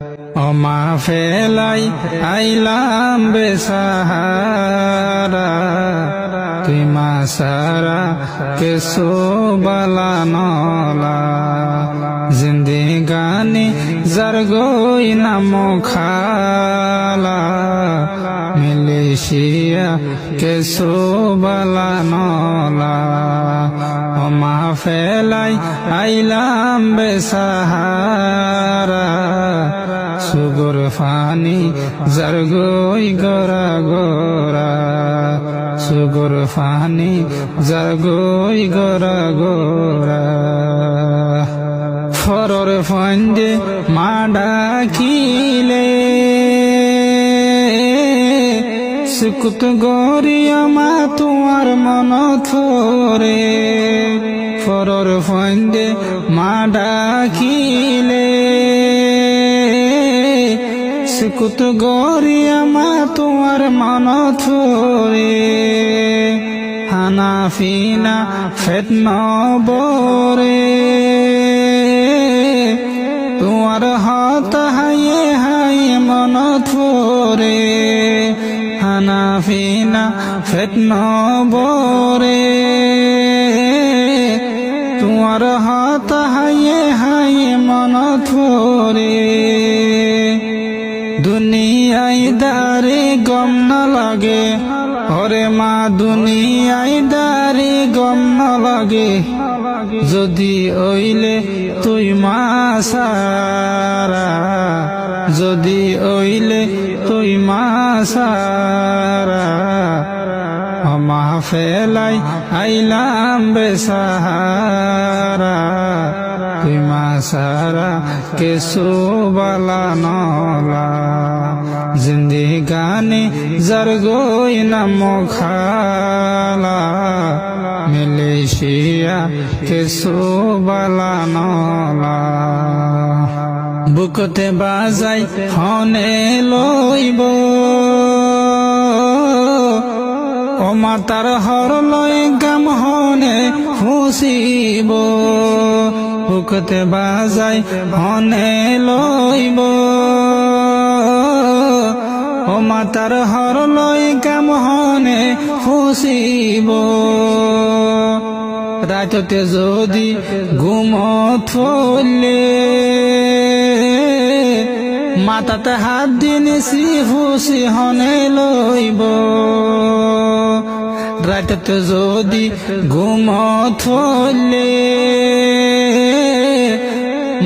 অমা ফেলাই আইলাম বেসাহারা, তুই মা সারা কেসো বালা নলা, জিন্দেগানি জারগোই নাম খালা, মিলেশিয়া কেসো বালা নলা। অমা ফেলাই আইলাম বেসাহারা, সুগর ফানি জারগোই গোরা গোরা, সুগর ফানি জারগোই গোরা গোরা। ফরর ফন্দে মা ডাকিলে, সুকুত গরিয়া মা তোমার মন থরে, ফরর ফন্দে মা ডাকিলে, সুকুত গরিয়া মা তোমার মন থরে। হানাফিনা ফেতন বরে, তোমার হাত হাইয়ে হাইয়ে মন থরে। হানাফিনা ফেতন বরে, তোমার হাত হাইয়ে হাইয়ে মন থরে। দুনিয়ায় দারে গম না লাগে, ওরে মা দুনিয়ায় দারে গম না লাগে, যদি ওইলে তুই মা সারা, যদি ওইলে তুই মা সারা। অমা ফেলাই আইলাম বেসাহারা, তুই মা সারা কেসো বালা নলা, জিন্দেগানি জারগোই নাম খালা, মিলেশিয়া কেসো বালা নলা। বুকতে বাজাই হনে লইব, ও মাতার হর লই গাম হনে খুশিব। বুকতে বাজাই হনে লইব, ও মাতার হর লই গাম হনে খুশিব। রাততে যদি ঘুমত হলে, মাতাতে হাত দিনেছি ফুসি হনে লইব। রাততে যদি ঘুমত হলে,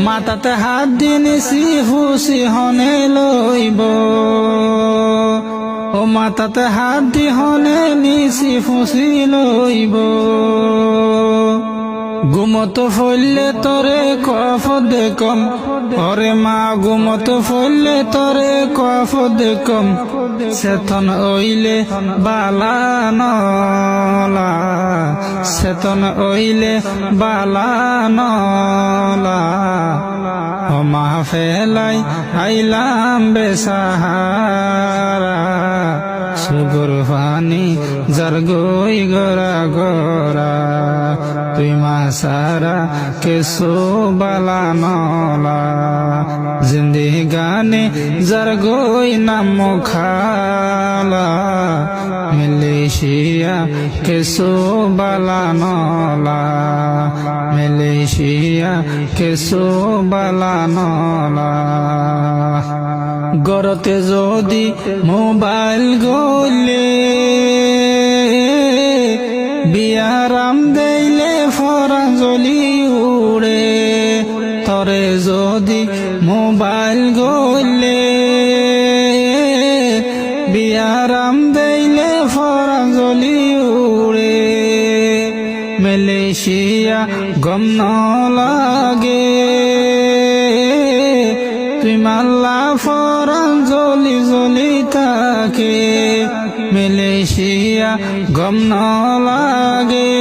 মাতাতে হাত দিনেছি ফুসি হনে লইব। ও মাতাতে হাত দি হনে নিছি ফুসি লইব। ঘুমত ফলে তরে কফ দেখম, ওরে মা ঘুমত ফলে তরে কফ দেখম, সেতন ওইলে বালা নলা, সেতন ওইলে বালা নলা। অমা ফেলাই আইলাম বেসাহারা, সুগর ফানি জারগোই গোরা গোরা, তুই মা সারা কেসো বালা নলা, জিন্দেগানি জারগোই নাম খালা, মিলেশিয়া কেসো বালা নলা, মিলেশিয়া কেসো বালা নলা। গরতে যদি মোবাইল গলে, বিয়ারাম দেইলে ফরান জ্বলি উড়ে, তরে যদি মোবাইল গলে, বিয়ারাম দেইলে ফরান জ্বলি উড়ে। মিলেশিয়া গম ন লাগে, তুই মাল্লা ফরান জ্বলি জ্বলি থাকে। মিলেশিয়া গম ন লাগে,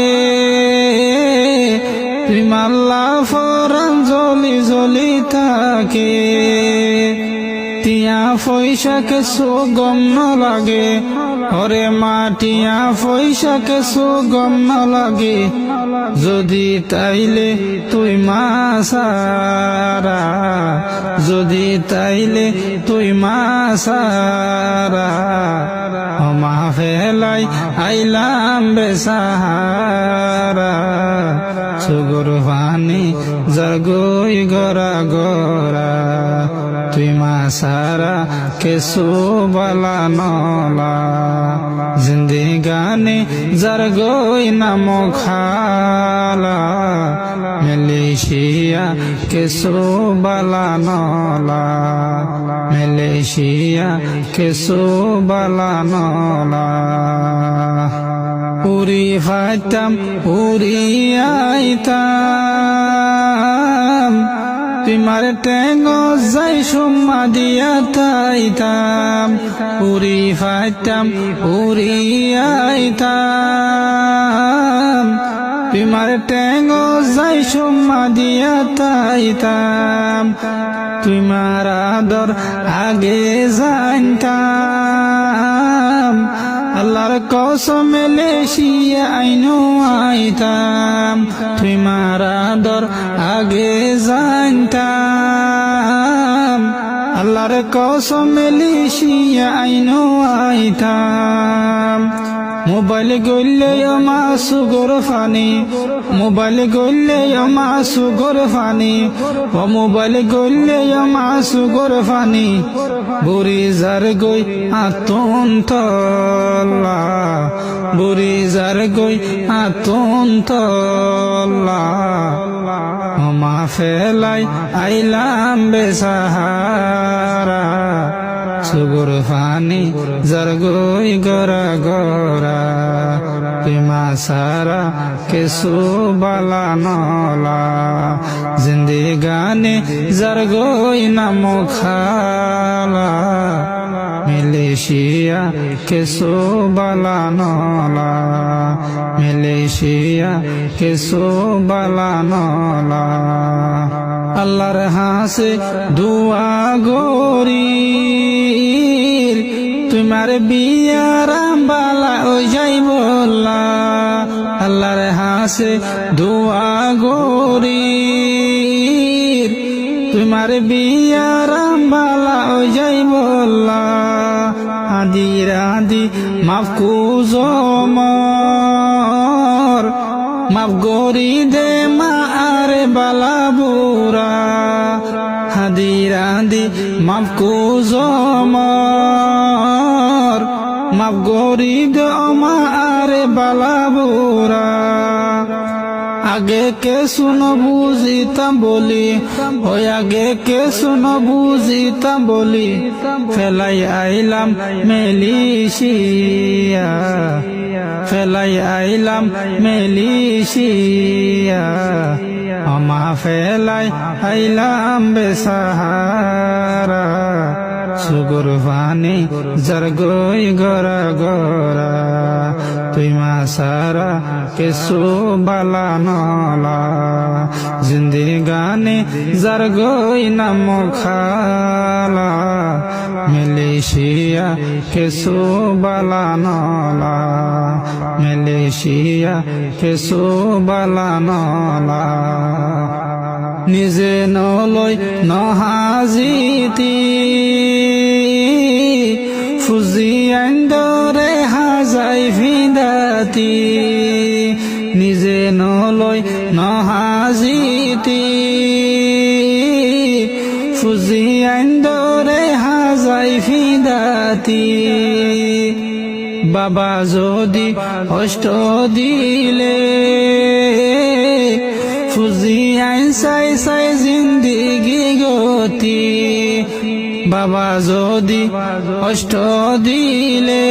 তুই মাল্লা ফরান জ্বলি জ্বলি থাকে। টিয়া পয়সাকে সুগম ন লাগে ওরে মা টিয়া পয়সাকে সুগম ন লাগে যদি তাইলে তুই মা সারা যদি তাইলে তুই মা সারা মা ফেলাই আইলাম বেসাহারা সুগুর পানি জাগই গরা গরা তুই মা সারা কেসু বালা নলা জিন্দিগানি জারগই নাম খালা মালয়েশিয়া কেসু বালা নলা মালয়েশিয়া কেসু বালা নলা উড়ি ফাইতাম উড়ি আইতাম তোমার টেঙ্গ যাই সুম্মা দিয়া তাইতাম উড়ি ফাইতাম উড়ি আইতাম তোমার টেঙ্গ যাই সুম্মা দিয়া তাইতাম তোমার আদর আগে জানতাম আল্লাহর কসম মালয়েশিয়া আইনো আইতাম তোমার আদর আগে জানতাম আল্লাহর কসম মালয়েশিয়া আইনো আইতাম মোবাইল গলে মা সুগর ফানি মোবাইল গলে মা সুগর ফানি ও মোবাইল গলে মা সুগর ফানি বুড়ি যার গই আতন তল্লা বুড়ি যার গই আতন তল্লা মা ফেলাই আইলাম বেসাহারা সুগুর ফানি যার গই গরা গরা তুমা সারা কেসু বালা নলা জিন্দিগানি যার গই নাম খালা মালয়েশিয়া কেসু বালা নলা মালয়েশিয়া কেসু বালা নলা আল্লাহর হাসে দুয়া গরি তোমার বিয়ারাম বালা ও যাইব আল্লাহর হাসে দুয়া গরি তোমার বিয়ারাম বালা ও যাইব আদি রাদি মাফ কুজমর মাফ গরি দে মা আরে বালা বুরা হাদি রাদি মাফ কুজমর মাফ গরি দে মা আরে বালা বুরা আগে কে শুনো বুঝিতাম বলি ওই আগে কে শুনো বুঝিতাম বলি ফেলাই আইলাম মালয়েশিয়া ফেলাই আইলাম মালয়েশিয়া আমা ফেলাই আইলাম বেসাহারা সুগুর পানি যার গই গরা গরা তুই মা সারা কেসু বালা নলা জিন্দিগানি যার গই নাম খালা মালয়েশিয়া কেসু বালা নলা মালয়েশিয়া কেসু বালা নলা নিজে নলয় নহাজিতি ফুজি আন্দরে হাজাই ফিদাতি নিজে নলয় নহাজিতি ফুজি আন্দরে হাজাই ফিদাতি বাবা যদি অষ্ট দিলে ফুজি আইন সাই সাই জিন্দিগি গতি বাবা যদি অষ্ট দিলে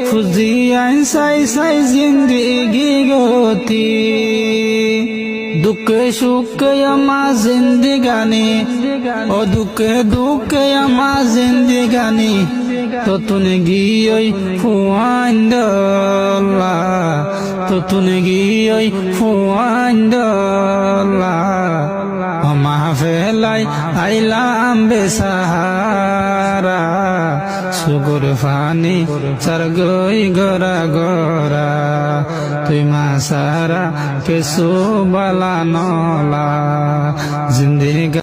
ফুজি আইন সাই সাই জিন্দিগি গতি দুঃখে সুখে আমার জিন্দিগানি ও দুঃখে দুঃখে আমার জিন্দিগানি তো তুনে গিয়ে ফুয়ান্ডলা তো তুনে গিয়ে ফুয়ান্ডলা মাহফিলাই আইলাম বেসাহারা সুগুর ফানি চারগই গরা গরা তুই মা সারা কেসু বালা নলা জিন্দিগি